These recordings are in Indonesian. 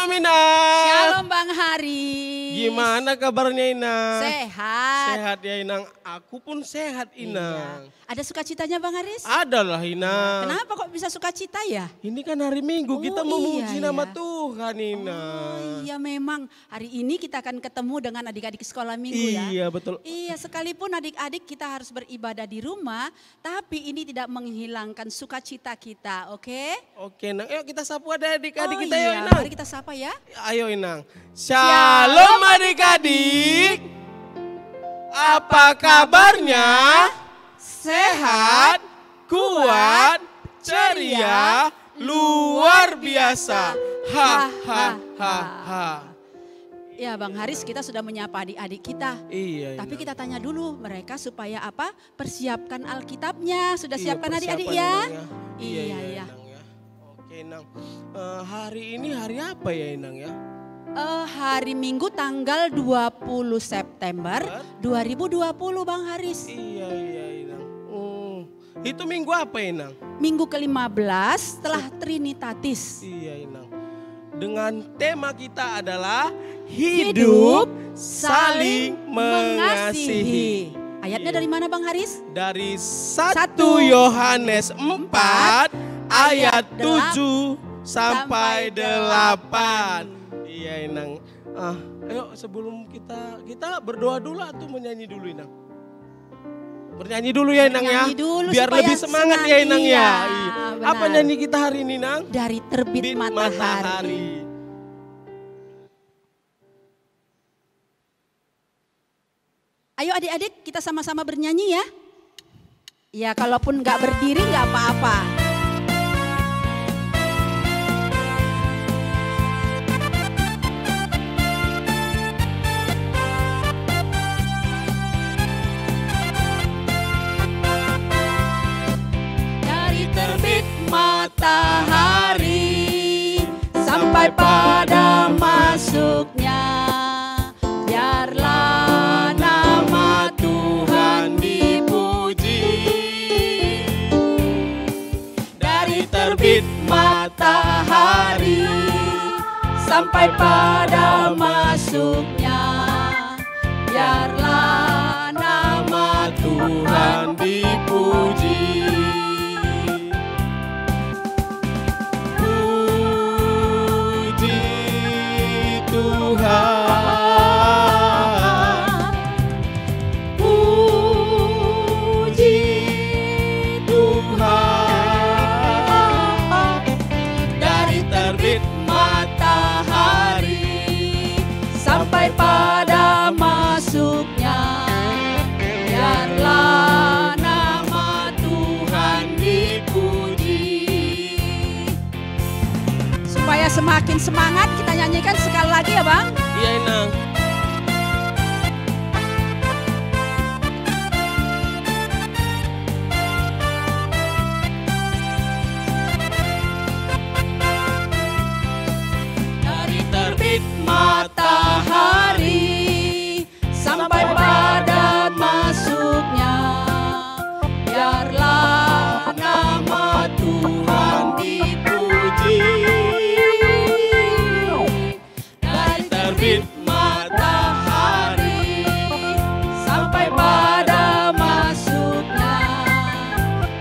Shalom Inang. Shalom Bang Haris. Gimana kabarnya Inang? Sehat. Sehat ya Inang. Aku pun sehat Inang. Iya. Ada sukacitanya Bang Haris? Adalah Inang. Kenapa kok bisa sukacita ya? Ini kan hari Minggu kita memuji iya, nama iya. Tuhan Inang. Oh iya memang hari ini kita akan ketemu dengan adik-adik sekolah minggu ya. Iya betul. Iya sekalipun adik-adik kita harus beribadah di rumah. Tapi ini tidak menghilangkan sukacita kita, oke? Oke Inang, yuk kita sapu adik-adik kita iya. yuk Inang. Mari kita sapa ya. Ayo Inang. Shalom adik-adik. Apa kabarnya? Sehat, kuat, ceria, luar biasa. Ha ha ha ha. Ya Bang Haris kita sudah menyapa adik-adik kita. Iya. Tapi Inang. kita tanya dulu mereka supaya apa? Persiapkan Alkitabnya. Sudah Iya, siapkan adik-adik persiapan ya? Inang Iya, Iya iya. Inang ya. Oke Inang. Hari ini hari apa ya Inang ya? Hari Minggu tanggal 20 September 2020 Bang Haris. Iya Inang. Itu minggu apa Inang? Minggu ke-15 setelah Trinitatis. Iya Inang. Dengan tema kita adalah hidup saling mengasihi. Ayatnya Iya. dari mana Bang Haris? Dari 1 Yohanes 4 ayat 7 sampai 8. Iya Inang. Ayo sebelum kita berdoa dulu atau menyanyi dulu Inang? Bernyanyi dulu ya Inang ya. Bernyanyi dulu Biar supaya lebih semangat ya senang, Inang iya, ya. Iya. Apa benar. nyanyi kita hari ini Inang? Dari terbit matahari. Ayo adik-adik kita sama-sama bernyanyi ya. Ya kalaupun nggak berdiri nggak apa-apa. Dari terbit matahari sampai pada masuknya, biarlah nama Tuhan dipuji. Dari terbit matahari sampai pada masuknya, biarlah nama Tuhan dipuji. Puji Tuhan. Puji Tuhan. Dari terbit Matahari sampai pada masuknya, biarlah nama Tuhan dipuji. Supaya semakin semangat kita nyanyikan sekali lagi ya Bang. Iya Inang. Dari terbit matahari sampai pada masuknya, biarlah nama Tuhan dipuji. Dari terbit matahari sampai pada masuknya,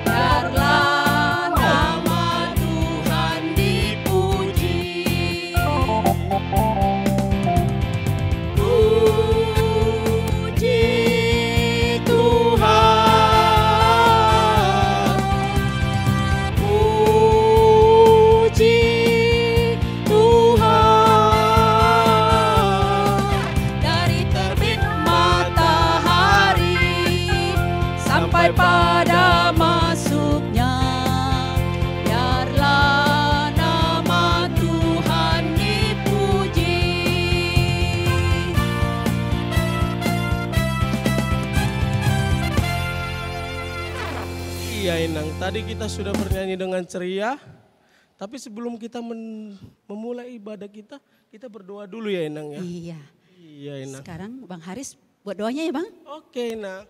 biarlah nama Tuhan dipuji. Puji Tuhan. Puji Tuhan. Dari terbit matahari sampai pada masuknya, biarlah nama Tuhan dipuji. Iya Inang, tadi kita sudah bernyanyi dengan ceria. Tapi sebelum kita memulai ibadah kita berdoa dulu ya Inang ya. Iya. Iya Inang. Sekarang Bang Haris buat doanya ya Bang. Oke Inang.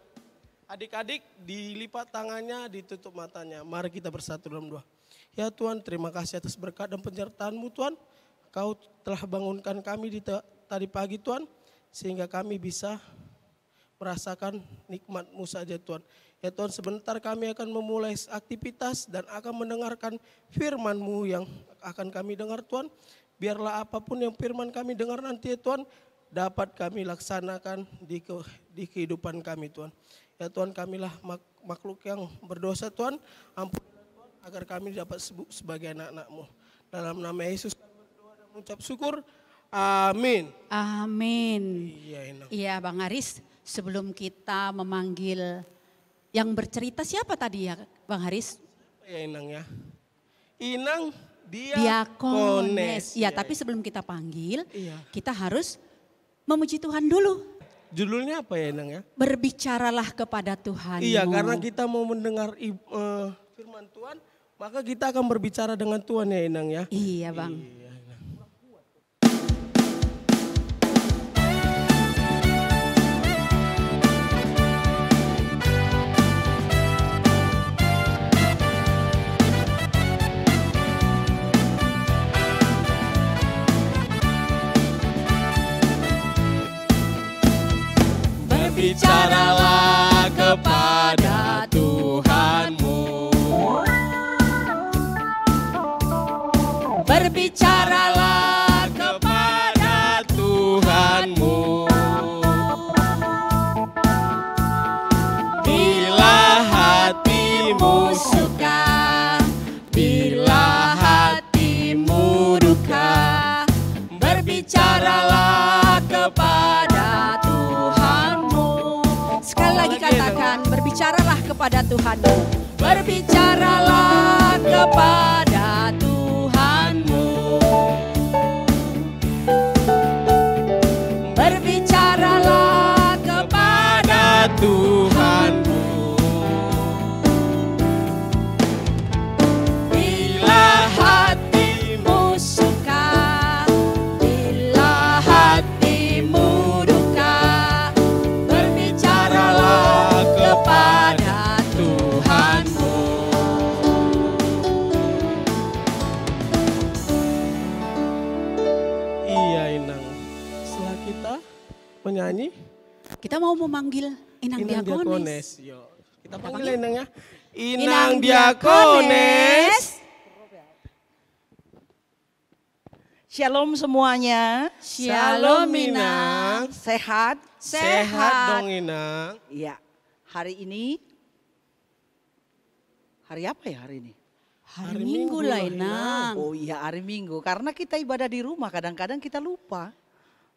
Adik-adik dilipat tangannya, ditutup matanya. Mari kita bersatu dalam doa. Ya Tuhan, terima kasih atas berkat dan penyertaan-Mu Tuhan. Engkau telah bangunkan kami tadi pagi Tuhan, sehingga kami bisa merasakan nikmat-Mu saja Tuhan. Ya Tuhan, sebentar kami akan memulai aktivitas dan akan mendengarkan firman-Mu yang akan kami dengar Tuhan. Biarlah apapun yang firman kami dengar nanti ya Tuhan, dapat kami laksanakan di kehidupan kami Tuhan. Ya Tuhan, kamilah makhluk yang berdosa Tuhan, ampunilah Tuhan agar kami dapat sebagai anak-anak-Mu. Dalam nama Yesus kami berdoa dan mengucap syukur. Amin. Amin. Iya, Inang. Iya Bang Haris, sebelum kita memanggil yang bercerita siapa tadi ya Bang Haris? Ya Inang ya. Inang Diakones. Diakones. Ya, tapi sebelum kita panggil, Iya. kita harus memuji Tuhan dulu. Judulnya apa ya Inang ya? Berbicaralah kepada Tuhan. Iya, karena kita mau mendengar firman Tuhan, maka kita akan berbicara dengan Tuhan ya Inang ya. Iya Bang. Iya, Inang. Berbicaralah kepada Tuhanmu. Berbicaralah kepada Tuhanmu. Bila hatimu suka, bila hatimu duka, berbicaralah kepada Tuhanmu. Sekali lagi katakan, berbicaralah kepada Tuhanmu. Berbicaralah kepada Tuhanmu. Berbicaralah kepada Tuhanmu. Bila hatimu suka, bila hatimu duka, berbicaralah kepada Tuhanmu. Iya Inang, setelah kita menyanyi Kita mau memanggil Inang Diakones. Yo, kita panggil Inang ya. Inang Diakones. Shalom semuanya. Shalom Inang. Sehat? Sehat dong Inang. Iya. Hari ini, hari apa ya hari ini? Hari Minggu lah Inang. Oh iya hari Minggu. Karena kita ibadah di rumah kadang-kadang kita lupa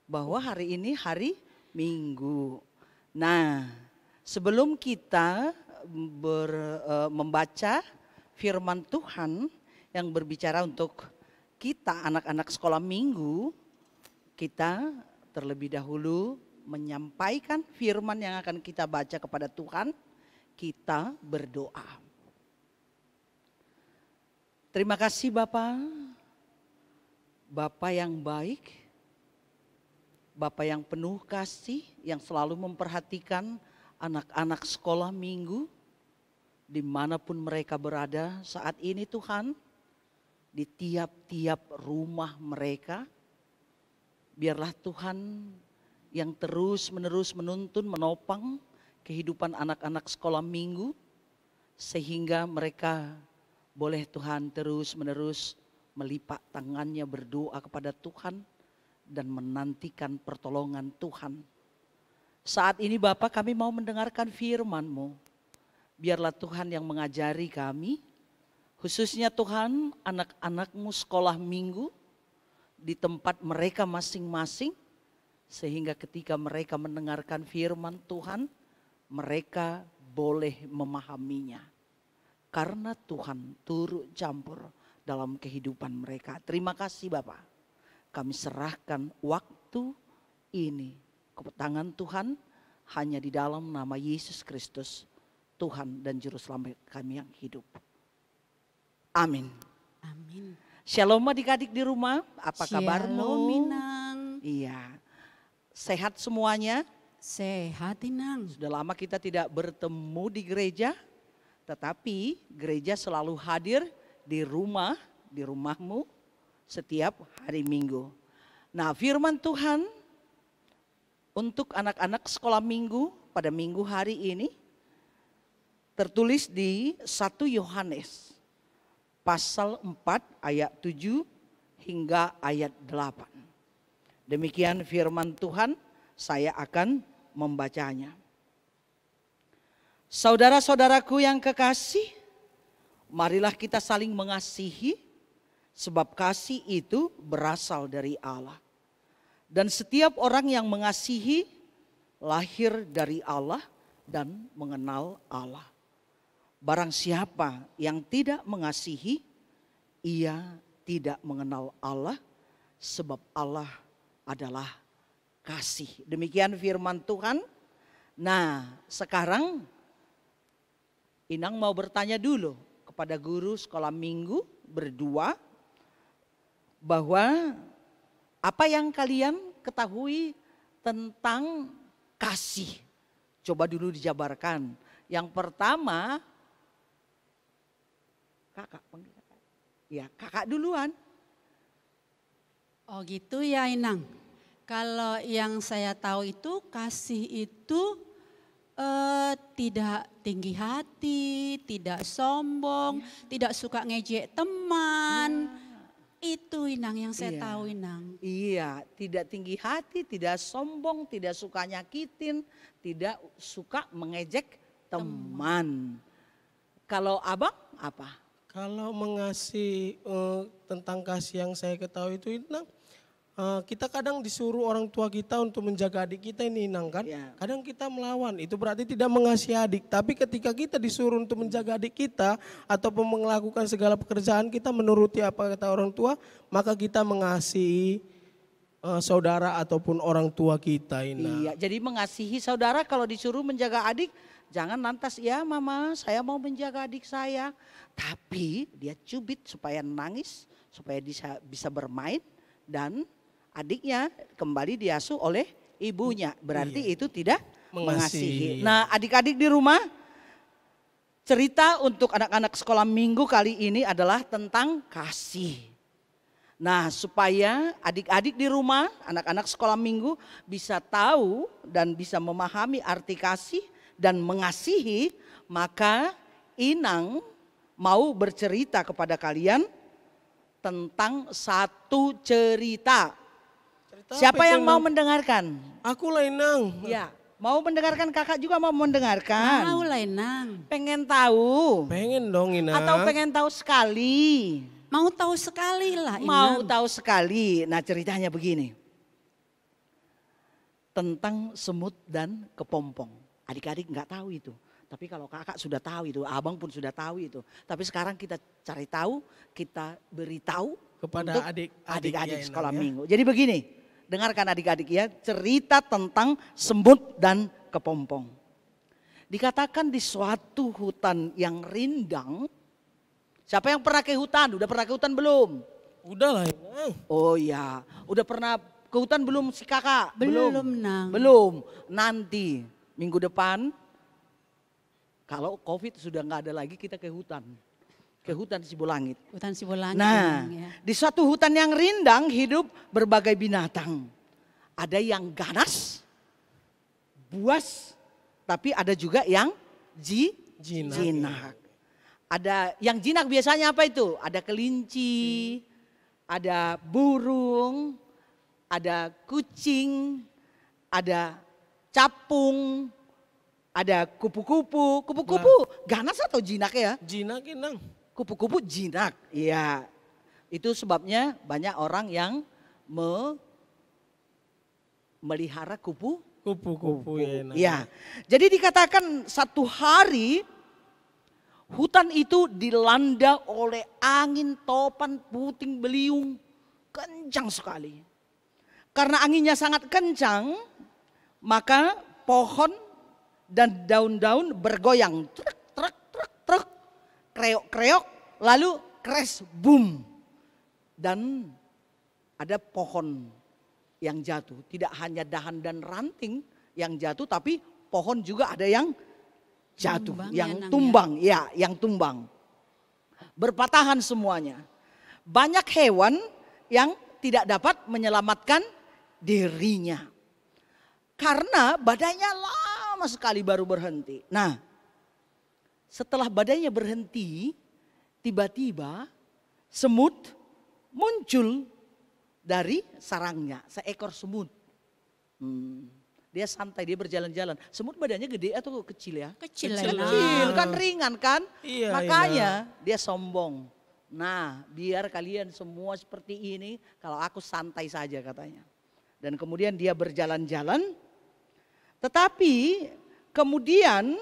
bahwa hari ini hari Minggu. Nah sebelum kita membaca firman Tuhan yang berbicara untuk kita anak-anak sekolah minggu, kita terlebih dahulu menyampaikan firman yang akan kita baca kepada Tuhan, kita berdoa. Terima kasih Bapak, Bapak yang baik, Bapak yang penuh kasih, yang selalu memperhatikan anak-anak sekolah minggu, dimanapun mereka berada saat ini Tuhan, di tiap-tiap rumah mereka. Biarlah Tuhan yang terus-menerus menuntun, menopang kehidupan anak-anak sekolah minggu, sehingga mereka boleh Tuhan terus-menerus melipat tangannya berdoa kepada Tuhan dan menantikan pertolongan Tuhan. Saat ini Bapak kami mau mendengarkan firman-Mu. Biarlah Tuhan yang mengajari kami, khususnya Tuhan anak-anak-Mu sekolah minggu di tempat mereka masing-masing. Sehingga ketika mereka mendengarkan firman Tuhan, mereka boleh memahaminya. Karena Tuhan turut campur dalam kehidupan mereka. Terima kasih Bapak. Kami serahkan waktu ini ke tangan Tuhan hanya di dalam nama Yesus Kristus, Tuhan dan Juru Selamat kami yang hidup. Amin. Amin. Shalom adik-adik di rumah, apa kabarmu? Shalom Inang. Iya, sehat semuanya? Sehat Inang. Sudah lama kita tidak bertemu di gereja, tetapi gereja selalu hadir di rumah, di rumahmu, setiap hari Minggu. Nah, firman Tuhan untuk anak-anak sekolah minggu pada minggu hari ini tertulis di 1 Yohanes pasal 4 ayat 7 hingga ayat 8. Demikian firman Tuhan, saya akan membacanya. Saudara-saudaraku yang kekasih, marilah kita saling mengasihi, sebab kasih itu berasal dari Allah. Dan setiap orang yang mengasihi lahir dari Allah dan mengenal Allah. Barang siapa yang tidak mengasihi, ia tidak mengenal Allah, sebab Allah adalah kasih. Demikian firman Tuhan. Nah, sekarang Inang mau bertanya dulu kepada guru sekolah minggu berdua, bahwa apa yang kalian ketahui tentang kasih? Coba dulu dijabarkan. Yang pertama, kakak panggil kakak. Ya, kakak duluan. Oh gitu ya Inang. Kalau yang saya tahu itu kasih itu tidak tinggi hati, tidak sombong, tidak suka ngejek teman. Itu Inang yang saya tahu Inang. Iya, tidak tinggi hati, tidak sombong, tidak suka nyakitin, tidak suka mengejek teman. Kalau abang apa? Kalau mengasihi tentang kasih yang saya ketahui itu Inang, kita kadang disuruh orang tua kita untuk menjaga adik kita ini Inang kan. Ya. Kadang kita melawan, itu berarti tidak mengasihi adik. Tapi ketika kita disuruh untuk menjaga adik kita ataupun melakukan segala pekerjaan kita menuruti apa kata orang tua, maka kita mengasihi saudara ataupun orang tua kita Inang. Iya, jadi mengasihi saudara kalau disuruh menjaga adik, jangan lantas ya mama saya mau menjaga adik saya. Tapi dia cubit supaya nangis, supaya bisa bermain dan adiknya kembali diasuh oleh ibunya. Berarti itu tidak mengasihi. Nah, adik-adik di rumah, cerita untuk anak-anak sekolah minggu kali ini adalah tentang kasih. Nah, supaya adik-adik di rumah, anak-anak sekolah minggu bisa tahu dan bisa memahami arti kasih dan mengasihi, maka Inang mau bercerita kepada kalian tentang satu cerita. Siapa yang mau mendengarkan? Aku lah Inang. Ya, mau mendengarkan, kakak juga mau mendengarkan. Mau lah Inang. Pengen tahu? Pengen dong Inang. Atau pengen tahu sekali? Mau tahu sekali lah Inang. Mau tahu sekali. Nah, ceritanya begini. Tentang semut dan kepompong. Adik-adik nggak tahu itu. Tapi kalau kakak sudah tahu itu, abang pun sudah tahu itu. Tapi sekarang kita cari tahu, kita beritahu kepada adik-adik sekolah ya. minggu. Jadi begini, dengarkan adik-adik ya, cerita tentang semut dan kepompong. Dikatakan di suatu hutan yang rindang. Siapa yang pernah ke hutan? Udah pernah ke hutan belum? Udah lah Inang. Oh ya, udah pernah ke hutan belum si kakak? Belum Nang. Belum, nanti minggu depan. Kalau COVID sudah nggak ada lagi, kita ke hutan. Ke hutan Sibolangit. Hutan Sibolangit. Nah, ya. di suatu hutan yang rindang hidup berbagai binatang. Ada yang ganas, buas, tapi ada juga yang jinak. Ada yang jinak biasanya apa itu? Ada kelinci, ada burung, ada kucing, ada capung, ada kupu-kupu. Kupu-kupu ganas atau jinak ya? Jinak Inang. Kupu-kupu jinak. Iya. Itu sebabnya banyak orang yang melihara Kupu-kupu ya Inang. Ya. Jadi dikatakan satu hari hutan itu dilanda oleh angin topan puting beliung. Kencang sekali. Karena anginnya sangat kencang, maka pohon dan daun-daun bergoyang, truk, truk, truk, truk, kreok, kreok, lalu crash, boom. Dan ada pohon yang jatuh, tidak hanya dahan dan ranting yang jatuh, tapi pohon juga ada yang jatuh, yang tumbang, yang tumbang. Berpatahan semuanya. Banyak hewan yang tidak dapat menyelamatkan dirinya. Karena badainya lama sekali baru berhenti. Nah, setelah badainya berhenti, tiba-tiba semut muncul dari sarangnya, seekor semut. Dia santai, dia berjalan-jalan. Semut badannya gede atau kecil ya? Kecil, Kecil kan, ringan kan? Iya, Makanya dia sombong. Nah, biar kalian semua seperti ini, kalau aku santai saja katanya. Dan kemudian dia berjalan-jalan, tetapi kemudian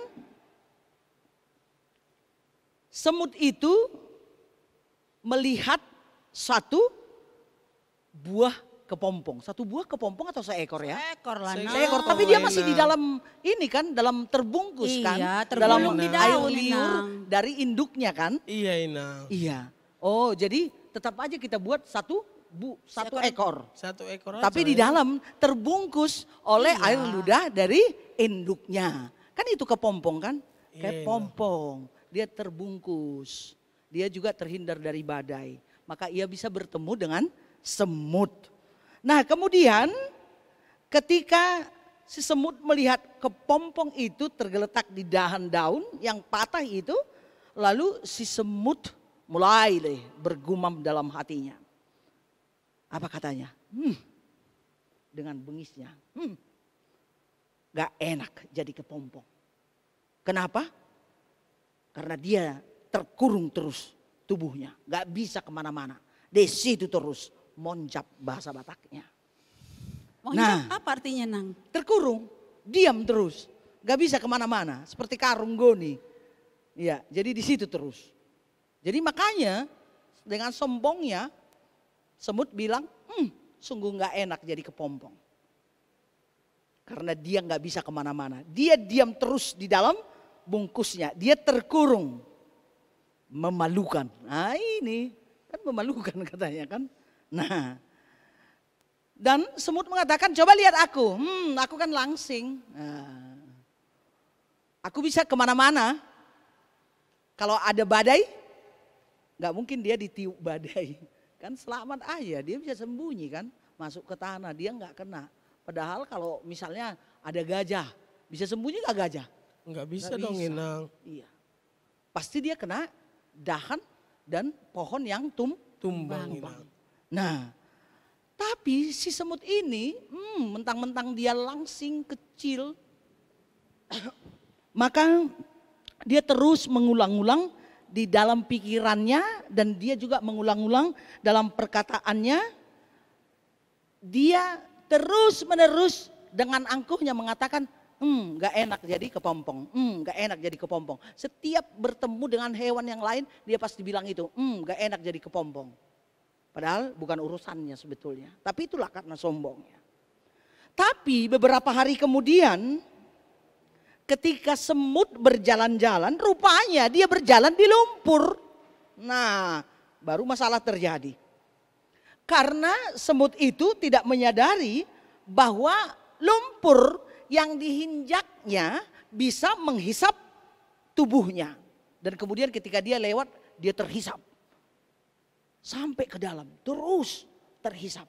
semut itu melihat satu buah kepompong. Satu buah kepompong atau seekor ya? Seekor lah. Seekor, tapi dia masih di dalam ini kan, dalam terbungkus kan. Iya, dalam tergulung di air daun, liur Inang. dari induknya kan. Iya Inang. Iya. Oh, jadi tetap aja kita buat satu ekor. Satu ekor aja. Tapi di dalam terbungkus oleh Iya. air ludah dari induknya. Kan itu kepompong kan? Iya, Kepompong. Dia terbungkus. Dia juga terhindar dari badai. Maka ia bisa bertemu dengan semut. Nah, kemudian ketika si semut melihat kepompong itu tergeletak di daun yang patah itu, lalu si semut mulai deh bergumam dalam hatinya. Apa katanya? Dengan bengisnya. Gak enak jadi kepompong. Kenapa? Karena dia terkurung terus tubuhnya. Gak bisa kemana-mana. Di situ terus monjap bahasa Bataknya. Monjap apa artinya Nang? Terkurung, diam terus. Gak bisa kemana-mana. Seperti karung goni. Ya, jadi di situ terus. Jadi makanya dengan sombongnya semut bilang, sungguh gak enak jadi kepompong. Karena dia gak bisa kemana-mana. Dia diam terus di dalam bungkusnya. Dia terkurung. Memalukan. Nah ini kan memalukan katanya kan. Nah, dan semut mengatakan, coba lihat aku. Aku kan langsing. Nah, aku bisa kemana-mana. Kalau ada badai, gak mungkin dia ditiup badai. Kan selamat aja, dia bisa sembunyi kan. Masuk ke tanah, dia gak kena. Padahal kalau misalnya ada gajah, bisa sembunyi gak gajah? Nggak bisa Nggak dong bisa. Inang. Iya. Pasti dia kena dahan dan pohon yang Tumbang Inang. Nah, tapi si semut ini mentang-mentang dia langsing kecil, maka dia terus mengulang-ulang di dalam pikirannya dan dia juga mengulang-ulang dalam perkataannya. Dia terus-menerus dengan angkuhnya mengatakan, gak enak jadi kepompong, gak enak jadi kepompong. Setiap bertemu dengan hewan yang lain dia pasti bilang itu, gak enak jadi kepompong. Padahal bukan urusannya sebetulnya, tapi itulah karena sombongnya. Tapi beberapa hari kemudian ketika semut berjalan-jalan, rupanya dia berjalan di lumpur. Nah, baru masalah terjadi. Karena semut itu tidak menyadari bahwa lumpur yang dihinjaknya bisa menghisap tubuhnya. Dan kemudian ketika dia lewat, dia terhisap. Sampai ke dalam, terus terhisap.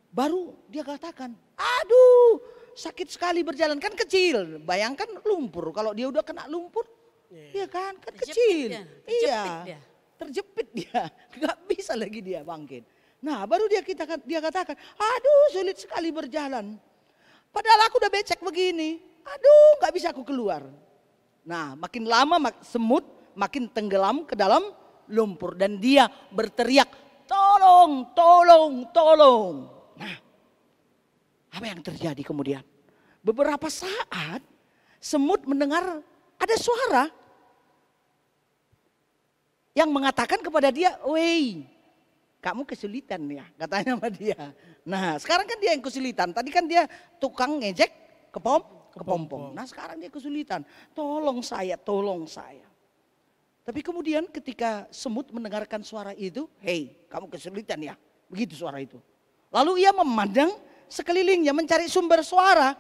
Baru dia katakan, aduh sakit sekali berjalan, kan kecil. Bayangkan lumpur, kalau dia udah kena lumpur, ya kan kecil. Iya, terjepit dia, gak bisa lagi dia bangkit. Nah baru dia katakan, aduh sulit sekali berjalan. Padahal aku udah becek begini, aduh gak bisa aku keluar. Nah makin lama semut makin tenggelam ke dalam lumpur. Dan dia berteriak, tolong, tolong, tolong. Nah apa yang terjadi kemudian? Beberapa saat semut mendengar ada suara yang mengatakan kepada dia, woi kamu kesulitan ya, katanya sama dia. Nah sekarang kan dia yang kesulitan. Tadi kan dia tukang ngejek kepompong. Nah sekarang dia kesulitan. Tolong saya, tolong saya. Tapi kemudian ketika semut mendengarkan suara itu, hei kamu kesulitan ya, begitu suara itu. Lalu ia memandang sekelilingnya mencari sumber suara.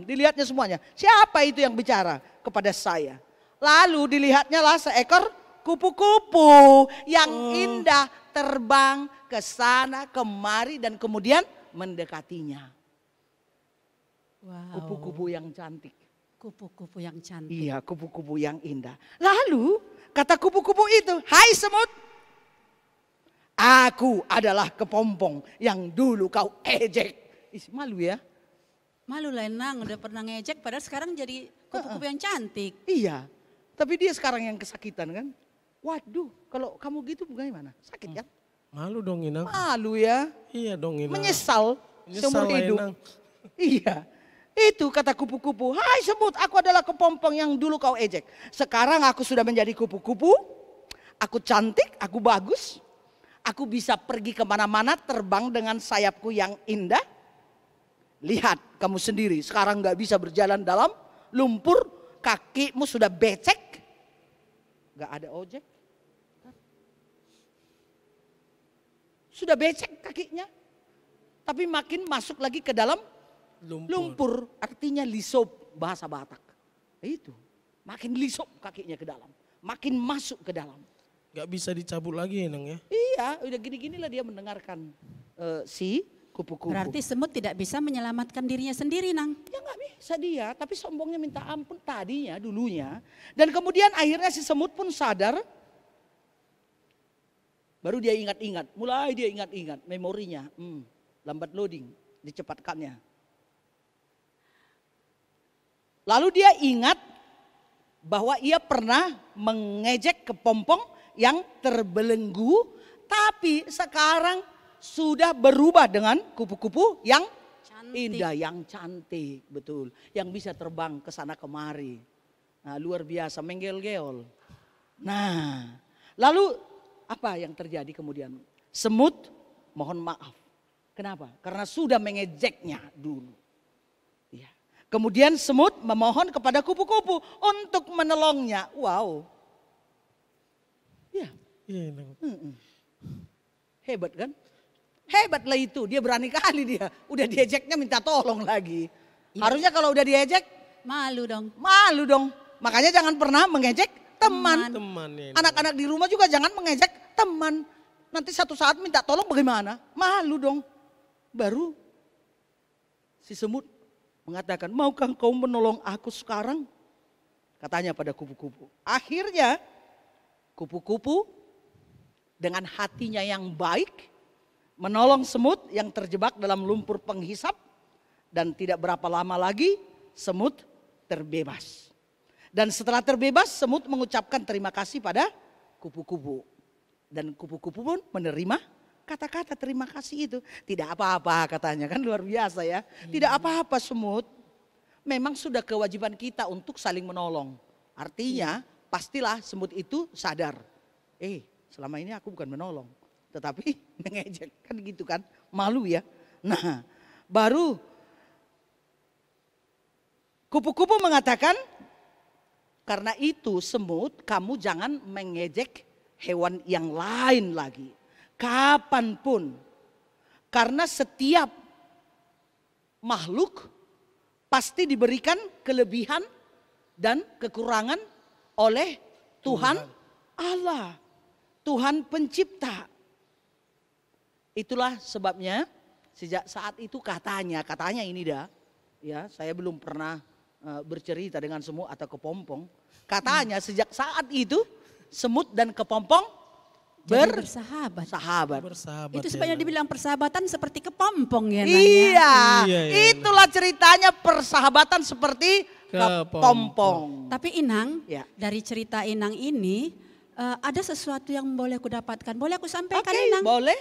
Dilihatnya semuanya. Siapa itu yang bicara kepada saya? Lalu dilihatnya lah seekor kupu-kupu yang indah terbang ke sana kemari dan kemudian mendekatinya. Wow. Kupu-kupu yang cantik. Kupu-kupu yang cantik. Iya, kupu-kupu yang indah. Lalu kata kupu-kupu itu, "Hai semut, aku adalah kepompong yang dulu kau ejek." Ih, malu ya? Malu lah Enang, udah pernah ngejek padahal sekarang jadi kupu-kupu yang cantik. Iya, tapi dia sekarang yang kesakitan kan? Waduh, kalau kamu gitu bagaimana? Sakit kan? Malu dong Inang. Malu ya, Iya dong Inang. menyesal seumur lah, hidup. Inang. Iya, itu kata kupu-kupu. "Hai semut, aku adalah kepompong yang dulu kau ejek. Sekarang aku sudah menjadi kupu-kupu. Aku cantik, aku bagus. Aku bisa pergi kemana-mana terbang dengan sayapku yang indah. Lihat kamu sendiri, sekarang gak bisa berjalan dalam lumpur. Kakimu sudah becek. Gak ada ojek. Sudah becek kakinya. Tapi makin masuk lagi ke dalam lumpur, artinya lisop bahasa Batak. Itu, makin lisop kakinya ke dalam, makin masuk ke dalam. Gak bisa dicabut lagi Inang ya. Iya, udah gini-ginilah dia mendengarkan si kupu-kupu. Berarti semut tidak bisa menyelamatkan dirinya sendiri, Nang. Ya nggak bisa dia, tapi sombongnya minta ampun tadinya, dulunya. Dan kemudian akhirnya si semut pun sadar. Baru dia ingat-ingat, mulai dia ingat-ingat memorinya. Lambat loading, dicepatkannya. Lalu dia ingat bahwa ia pernah mengejek kepompong yang terbelenggu, tapi sekarang sudah berubah dengan kupu-kupu yang indah, yang cantik, betul. Yang bisa terbang ke sana kemari. Nah, luar biasa, menggel-gel. Nah, lalu apa yang terjadi kemudian? Semut mohon maaf. Kenapa? Karena sudah mengejeknya dulu. Ya. Kemudian semut memohon kepada kupu-kupu untuk menolongnya. Wow. Ya. Iya Inang. Hebat kan? Hebatlah itu, dia berani kali dia. Udah diejeknya minta tolong lagi. Harusnya kalau udah diejek, Malu dong. malu dong. Makanya jangan pernah mengejek teman. Teman ya. Inang. Anak-anak di rumah juga jangan mengejek teman. Nanti satu saat minta tolong bagaimana? Malu dong. Baru si semut mengatakan, maukah kau menolong aku sekarang? Katanya pada kupu-kupu. Akhirnya kupu-kupu dengan hatinya yang baik menolong semut yang terjebak dalam lumpur penghisap. Dan tidak berapa lama lagi semut terbebas. Dan setelah terbebas semut mengucapkan terima kasih pada kupu-kupu. Dan kupu-kupu pun menerima kata-kata terima kasih itu. Tidak apa-apa katanya, kan luar biasa ya. Tidak apa-apa semut. Memang sudah kewajiban kita untuk saling menolong. Artinya pastilah semut itu sadar. Selama ini aku bukan menolong. Tetapi mengejek, kan gitu kan. Malu ya. Nah, baru kupu-kupu mengatakan, karena itu semut kamu jangan mengejek hewan yang lain lagi. Kapanpun. Karena setiap makhluk pasti diberikan kelebihan dan kekurangan oleh Tuhan Allah. Tuhan pencipta. Itulah sebabnya sejak saat itu katanya ini dah. Ya, saya belum pernah bercerita dengan semut atau kepompong. Katanya sejak saat itu semut dan kepompong bersahabat. Bersahabat. Itu sebabnya dibilang persahabatan seperti kepompong ya. Iya, Iya. itulah ceritanya persahabatan seperti kepompong. Tapi Inang, Ya. dari cerita Inang ini ada sesuatu yang boleh aku dapatkan. Boleh aku sampaikan Oke, Inang? boleh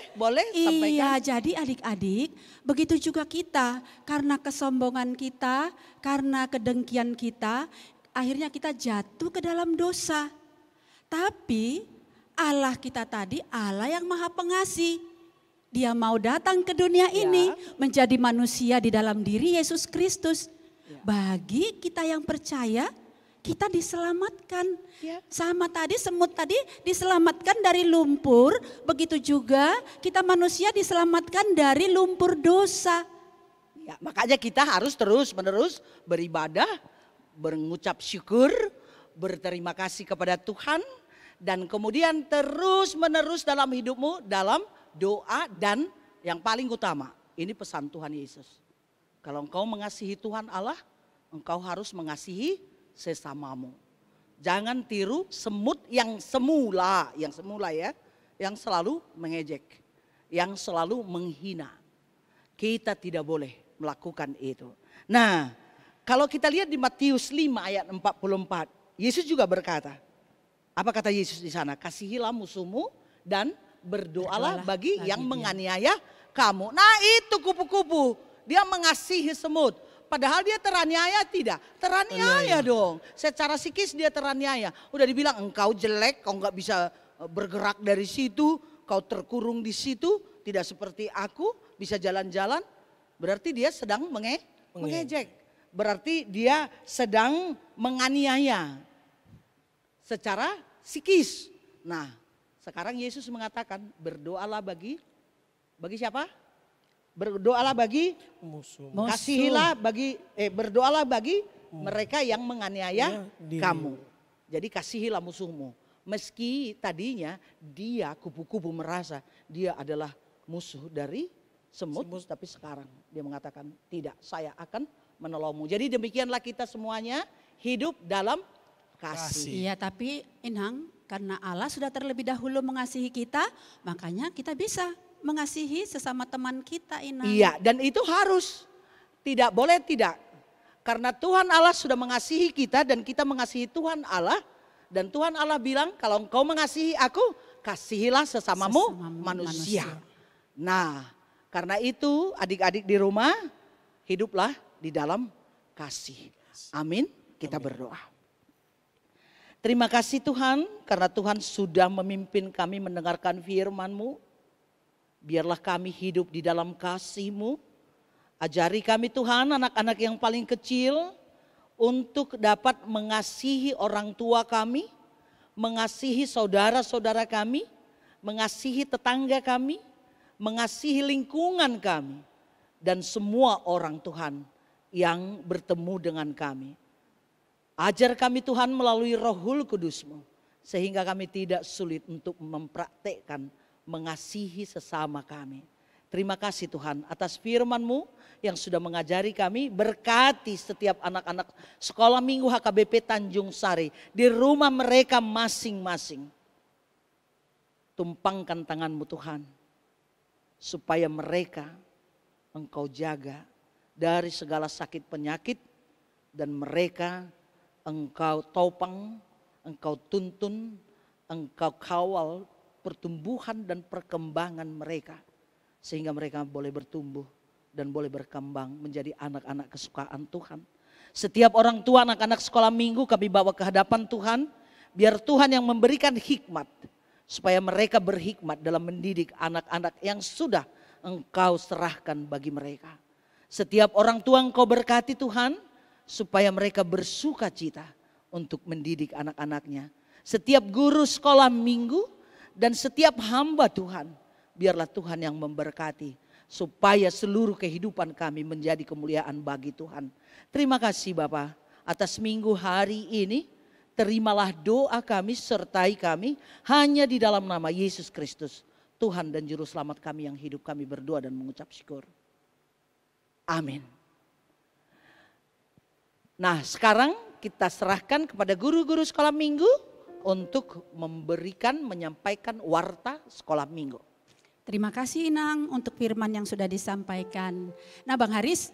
sampaikan. Iya, jadi adik-adik, begitu juga kita. Karena kesombongan kita, karena kedengkian kita, akhirnya kita jatuh ke dalam dosa. Tapi Allah kita tadi Allah yang maha pengasih. Dia mau datang ke dunia ini menjadi manusia di dalam diri Yesus Kristus. Bagi kita yang percaya, kita diselamatkan. Sama tadi semut tadi diselamatkan dari lumpur, begitu juga kita manusia diselamatkan dari lumpur dosa. Ya, makanya kita harus terus-menerus beribadah, mengucap syukur, berterima kasih kepada Tuhan. Dan kemudian terus menerus dalam hidupmu, dalam doa dan yang paling utama, ini pesan Tuhan Yesus. Kalau engkau mengasihi Tuhan Allah, engkau harus mengasihi sesamamu. Jangan tiru semut yang semula ya, yang selalu mengejek, yang selalu menghina. Kita tidak boleh melakukan itu. Nah, kalau kita lihat di Matius 5 ayat 44, Yesus juga berkata, apa kata Yesus di sana? Kasihilah musuhmu dan berdoalah bagi yang menganiaya kamu. Nah itu kupu-kupu, dia mengasihi semut. Padahal dia teraniaya tidak? Teraniaya dong. Secara psikis dia teraniaya. Udah dibilang engkau jelek, kau nggak bisa bergerak dari situ, kau terkurung di situ, tidak seperti aku, bisa jalan-jalan. Berarti dia sedang mengejek. Berarti dia sedang menganiaya secara psikis. Nah, sekarang Yesus mengatakan berdoalah bagi siapa? Berdoalah bagi Musuh. kasihilah bagi berdoalah bagi mereka yang menganiaya kamu. Jadi kasihilah musuhmu. Meski tadinya dia kupu-kupu merasa dia adalah musuh dari semut, tapi sekarang dia mengatakan tidak, saya akan menolongmu. Jadi demikianlah kita semuanya hidup dalam kasih. Iya, tapi Inang, karena Allah sudah terlebih dahulu mengasihi kita, makanya kita bisa mengasihi sesama teman kita, Inang. Iya, dan itu harus. Tidak boleh tidak. Karena Tuhan Allah sudah mengasihi kita dan kita mengasihi Tuhan Allah. Dan Tuhan Allah bilang, kalau engkau mengasihi aku, kasihilah sesamamu manusia. Nah, karena itu adik-adik di rumah, hiduplah di dalam kasih. Amin. Kita berdoa. Terima kasih Tuhan, karena Tuhan sudah memimpin kami mendengarkan firman-Mu. Biarlah kami hidup di dalam kasih-Mu. Ajari kami Tuhan, anak-anak yang paling kecil, untuk dapat mengasihi orang tua kami, mengasihi saudara-saudara kami, mengasihi tetangga kami, mengasihi lingkungan kami, dan semua orang Tuhan yang bertemu dengan kami. Ajar kami Tuhan melalui Rohul Kudus-Mu, sehingga kami tidak sulit untuk mempraktekkan mengasihi sesama kami. Terima kasih Tuhan atas firman-Mu yang sudah mengajari kami. Berkati setiap anak-anak sekolah minggu HKBP Tanjung Sari di rumah mereka masing-masing. Tumpangkan tangan-Mu Tuhan, supaya mereka Engkau jaga dari segala sakit penyakit, dan mereka Engkau topang, Engkau tuntun, Engkau kawal pertumbuhan dan perkembangan mereka. Sehingga mereka boleh bertumbuh dan boleh berkembang menjadi anak-anak kesukaan Tuhan. Setiap orang tua anak-anak sekolah minggu kami bawa ke hadapan Tuhan. Biar Tuhan yang memberikan hikmat, supaya mereka berhikmat dalam mendidik anak-anak yang sudah Engkau serahkan bagi mereka. Setiap orang tua Engkau berkati Tuhan, supaya mereka bersuka cita untuk mendidik anak-anaknya. Setiap guru sekolah minggu dan setiap hamba Tuhan, biarlah Tuhan yang memberkati, supaya seluruh kehidupan kami menjadi kemuliaan bagi Tuhan. Terima kasih Bapa atas minggu hari ini. Terimalah doa kami, sertai kami hanya di dalam nama Yesus Kristus, Tuhan dan Juru Selamat kami yang hidup. Kami berdoa dan mengucap syukur. Amin. Nah, sekarang kita serahkan kepada guru-guru sekolah minggu untuk menyampaikan warta sekolah minggu. Terima kasih Inang untuk firman yang sudah disampaikan. Nah Bang Haris,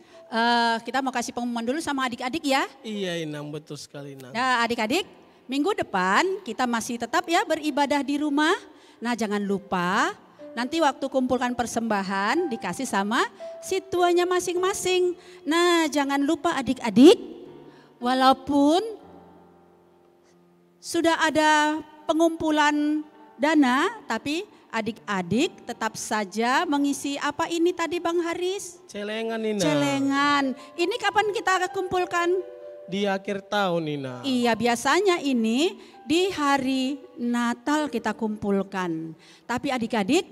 kita mau kasih pengumuman dulu sama adik-adik ya. Iya Inang, betul sekali Inang. Nah adik-adik, minggu depan kita masih tetap ya beribadah di rumah. Nah jangan lupa nanti waktu kumpulkan persembahan dikasih sama si tuanya masing-masing. Nah jangan lupa adik-adik, walaupun sudah ada pengumpulan dana, tapi adik-adik tetap saja mengisi apa ini tadi Bang Haris? Celengan Nina. Celengan. Ini kapan kita kumpulkan? Di akhir tahun Nina. Iya biasanya ini di hari Natal kita kumpulkan. Tapi adik-adik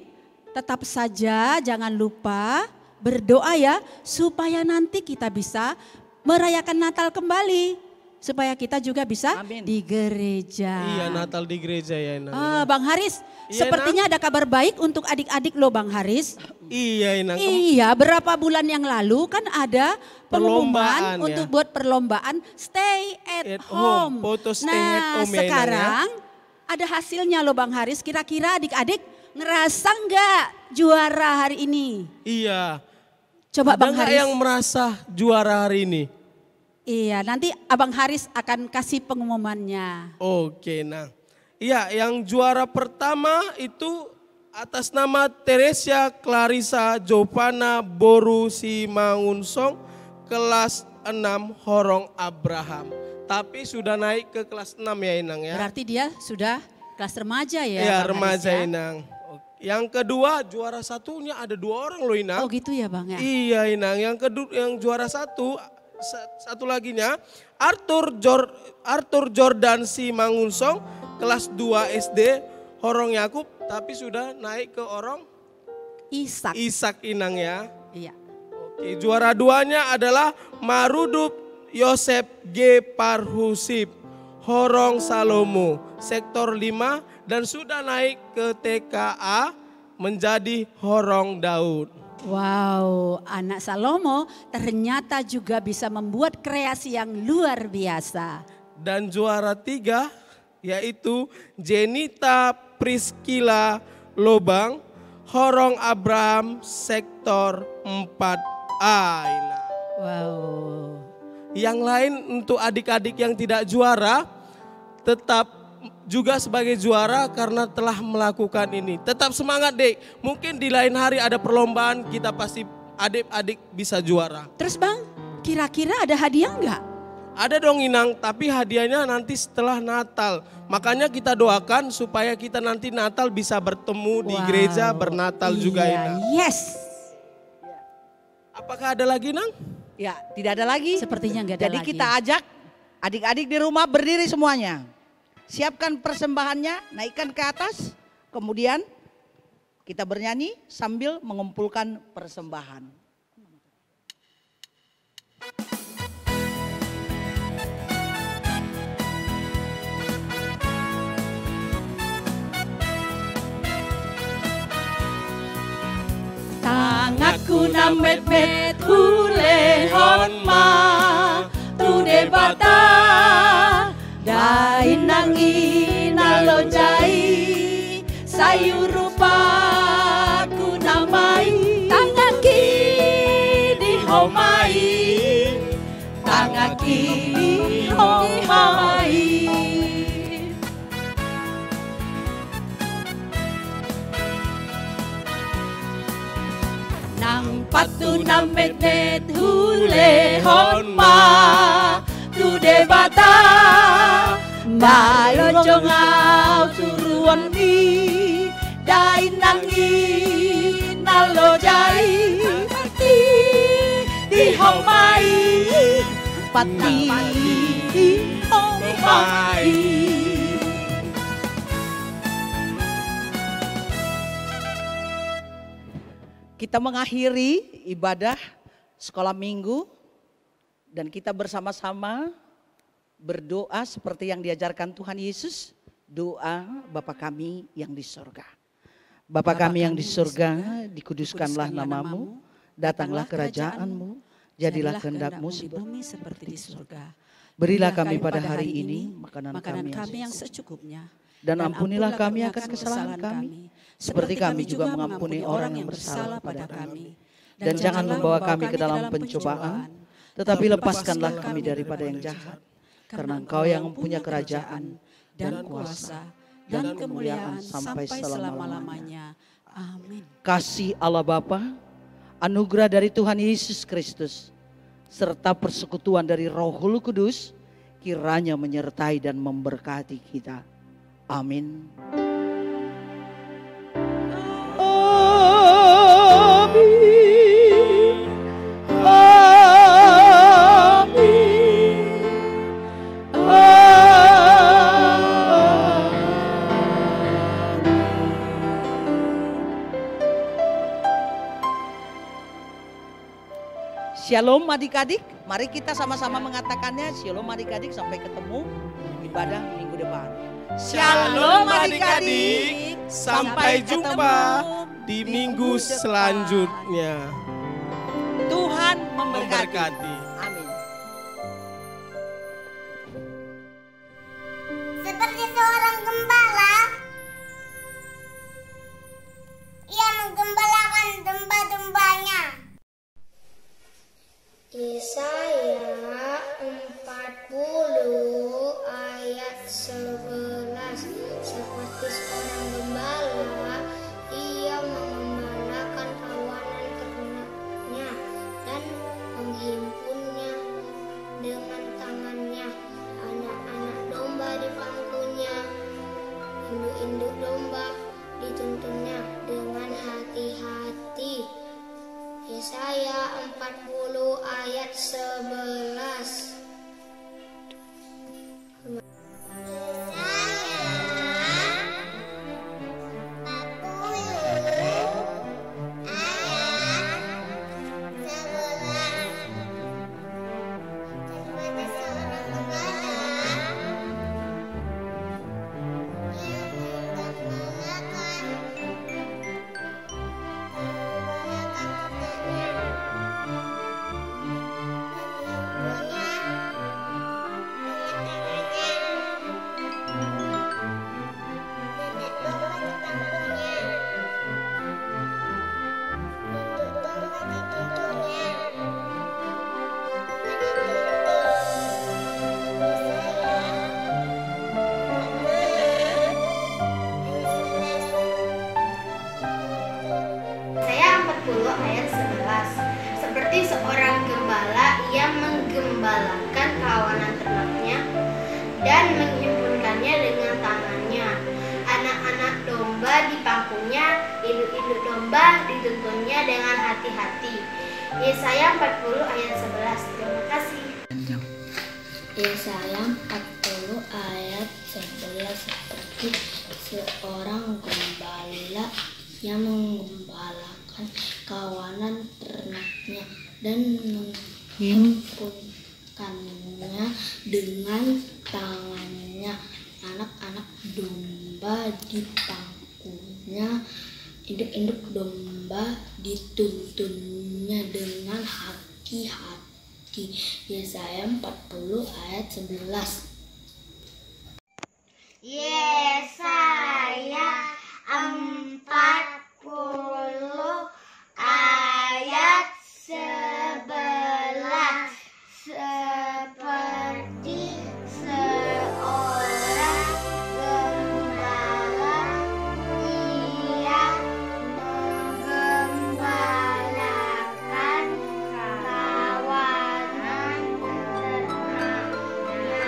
tetap saja jangan lupa berdoa ya, supaya nanti kita bisa merayakan Natal kembali supaya kita juga bisa Amin. di gereja. Iya, Natal di gereja ya Inang. Bang Haris, Iya, sepertinya ada kabar baik untuk adik-adik lo Bang Haris. Iya Inang. Iya, berapa bulan yang lalu kan ada Perlombaan, pengumuman ya. untuk buat perlombaan stay at At home. home, foto stay at home ya, Inang, ya. Sekarang ada hasilnya loh Bang Haris. Kira-kira adik-adik ngerasa nggak juara hari ini? Iya. Coba Ada Bang nggak Haris. yang merasa juara hari ini? Iya, nanti Abang Haris akan kasih pengumumannya. Oke, nah. Iya, yang juara pertama itu atas nama Teresia Clarissa Jovana Boru Simangunsong, kelas 6 Horong Abraham. Tapi sudah naik ke kelas 6 ya Inang ya. Berarti dia sudah kelas remaja ya? Iya, Bang remaja Haris, ya? Inang. Yang kedua juara satunya ada 2 orang loh Inang. Oh gitu ya Bang ya? Iya Inang, yang kedua yang juara satu laginya Arthur Jordan Simangunsong, kelas 2 SD Horong Yakub, tapi sudah naik ke Horong Ishak Inang ya. Iya. Oke, juara 2-nya adalah Marudup Yosep G. Parhusip, Horong Salomo, sektor 5 dan sudah naik ke TKA menjadi Horong Daud. Wow, anak Salomo ternyata juga bisa membuat kreasi yang luar biasa. Dan juara 3 yaitu Jenita Priskila Lobang, Horong Abraham, sektor 4A. Wow. Yang lain untuk adik-adik yang tidak juara tetap juga sebagai juara karena telah melakukan ini. Tetap semangat Dek, mungkin di lain hari ada perlombaan kita pasti adik-adik bisa juara. Terus Bang, kira-kira ada hadiah enggak? Ada dong Inang, tapi hadiahnya nanti setelah Natal. Makanya kita doakan supaya kita nanti Natal bisa bertemu di gereja bernatal juga Inang. Yes. Apakah ada lagi Nang? Ya, tidak ada lagi. Sepertinya enggak ada Jadi lagi. kita ajak adik-adik di rumah berdiri semuanya. Siapkan persembahannya, naikkan ke atas. Kemudian kita bernyanyi sambil mengumpulkan persembahan. Tangaku namet bet hule honma tu debata dain nangi nalojai sayu rupa ku namai tangaki di homai tangaki di homai. Nang patu namet bet hule honma tu debata balojong au suruan ni dai nangi nalojai pati di homai pati di homai. Kita mengakhiri ibadah sekolah minggu dan kita bersama-sama berdoa seperti yang diajarkan Tuhan Yesus. Doa Bapa kami yang di surga. Bapa kami yang di surga, dikuduskanlah namamu, datanglah kerajaanmu, jadilah kehendak-mu di bumi seperti di surga. Berilah kami pada hari ini makanan kami yang secukupnya. Dan ampunilah kami akan kesalahan kami, seperti kami juga mengampuni orang yang bersalah pada kami. Dan jangan membawa kami ke dalam pencobaan, tetapi lepaskanlah kami daripada yang jahat. Karena Engkau yang mempunyai kerajaan dan kuasa dan kemuliaan sampai selama-lamanya. Amin. Kasih Allah Bapa, anugerah dari Tuhan Yesus Kristus, serta persekutuan dari Roh Kudus, kiranya menyertai dan memberkati kita. Amin. Amin. Amin. Shalom adik-adik, mari kita sama-sama mengatakannya. Shalom adik-adik, sampai ketemu ibadah minggu depan. Shalom adik-adik, sampai jumpa di minggu selanjutnya. Tuhan memberkati. Memberkati. Amin. Seperti seorang gembala, ia menggembalakan domba-dombanya. Yesaya 40 ayat 11. Seperti seorang gembala, ia mengembalakan kawanan ternaknya dan menghimpunnya dengan tangannya. Anak-anak domba di pangkunya, induk-induk domba dituntunnya dengan hati-hati. Yesaya 40 ayat 11. Ayat 11. Seperti seorang gembala, ia menggembalakan kawanan ternaknya dan menghimpunkannya dengan tangannya. Anak-anak domba di pangkunya, induk-induk domba dituntunnya dengan hati-hati. Yesaya 40 ayat 11. Terima kasih. Yesaya 40 ayat 11. Seperti seorang gembala yang menggembalakan kawanan ternaknya dan menghimpunkannya dengan tangannya. Anak-anak domba di pangkunya, induk-induk domba dituntunnya dengan hati-hati. Yesaya 40 ayat 11. Yesaya 40 ayat 11. Seperti seorang gembala, ia menggembalakan kawanan ternaknya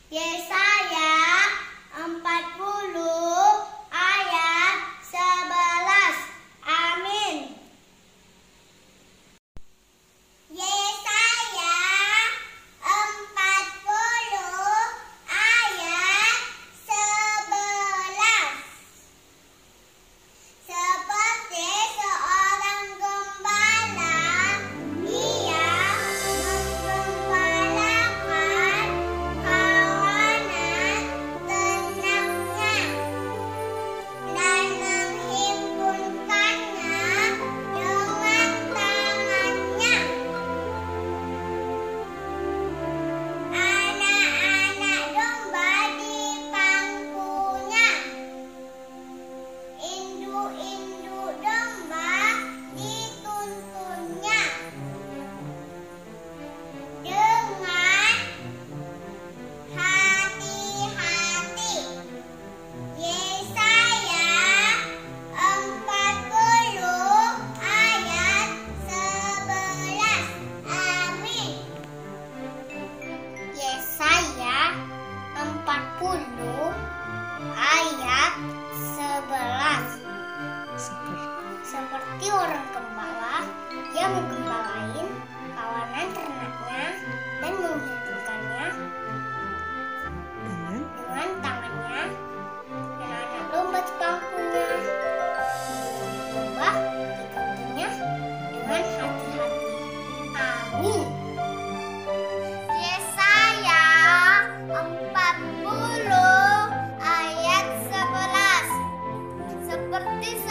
Yesaya 40 ayat 11. Amin. Yesaya 40 ayat 11. Seperti seorang gembala, ia menggembalakan kawanan ternaknya dan menghimpunkannya dengan tangannya. Anak-anak domba di pangkunya, induk-induk domba dituntunnya dengan hati-hati. Yesaya 40 ayat 11. Amin. Yesaya 40 ayat 11. Seperti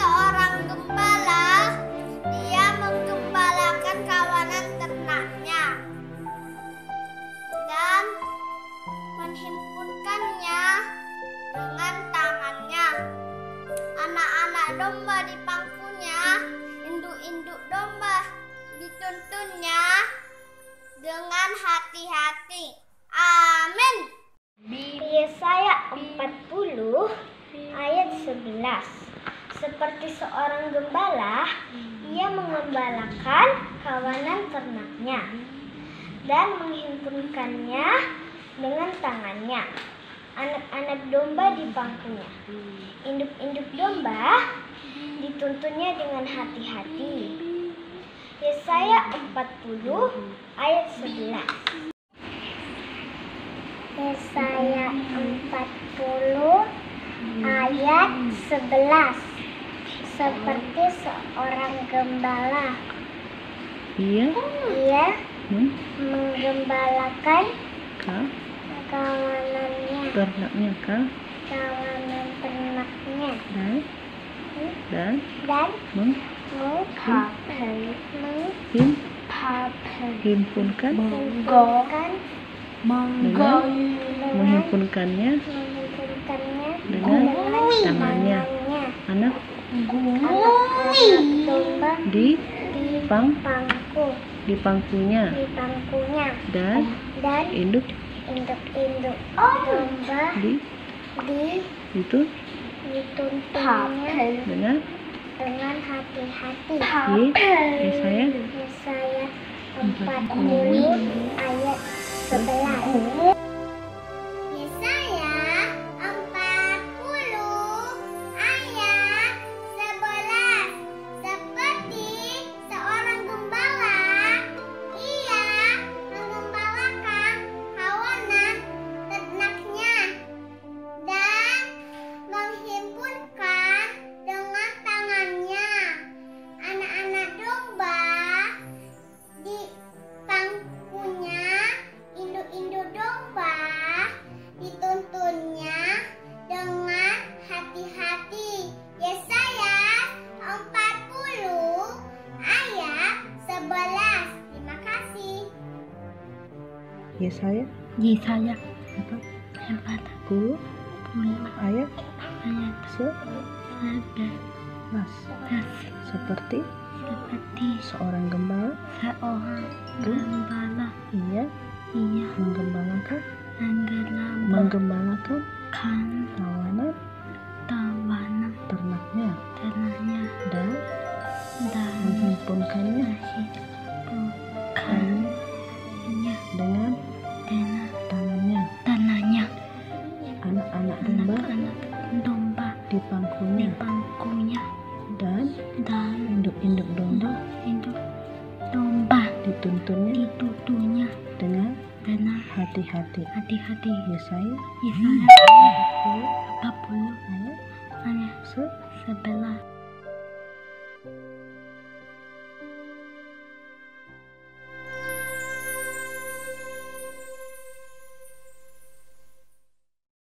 orang gembala, ia menggembalain kawanan ternaknya dan menghidupkannya dengan tangannya, dan anak domba di pangkunya, domba dituntunnya dengan hati-hati. Amin. Yesaya 40 ayat 11. Seperti seorang gembala, dia menggembalakan kawanan ternaknya dan menghimpunkannya dengan tangannya. Anak-anak domba di pangkunya, induk-induk domba dituntunnya dengan hati-hati. Amin. Yesaya 40 ayat 11. Seperti seorang gembala, ia mengembalakan kawanan ternaknya dan menghimpunkannya dengan tangannya. Anak-anak domba di pangkunya, induk-induk domba dituntunnya dengan hati-hati. Yesaya 40 ayat 11. Yesaya 40 ayat 11. Seperti seorang gembala, ia menggembalakan kawanannya, kawanan ternaknya dan menghimpunkannya dengan tangannya. Anak domba di pangkunya dan induk-induk domba dituntunnya dengan hati-hati. Yesaya 40 ayat 11. Yesaya 40 ayat 11. Seperti seorang gembala, ia menggembalakan kawanan ternaknya dan menghimpunkan dengan tangannya. Anak-anak domba di pangkunya, induk-induk domba dituntunnya dengan hati-hati. Yesaya 40 ayat 11. Terima kasih. Yesaya apa? 40 ayat 11. Seperti seorang gembala, ia menggembalakan kawanan ternaknya dan menghimpunkannya dengan tangannya. dan induk-induk domba dituntunnya dengan hati-hati. Yesaya 40 ayat 11.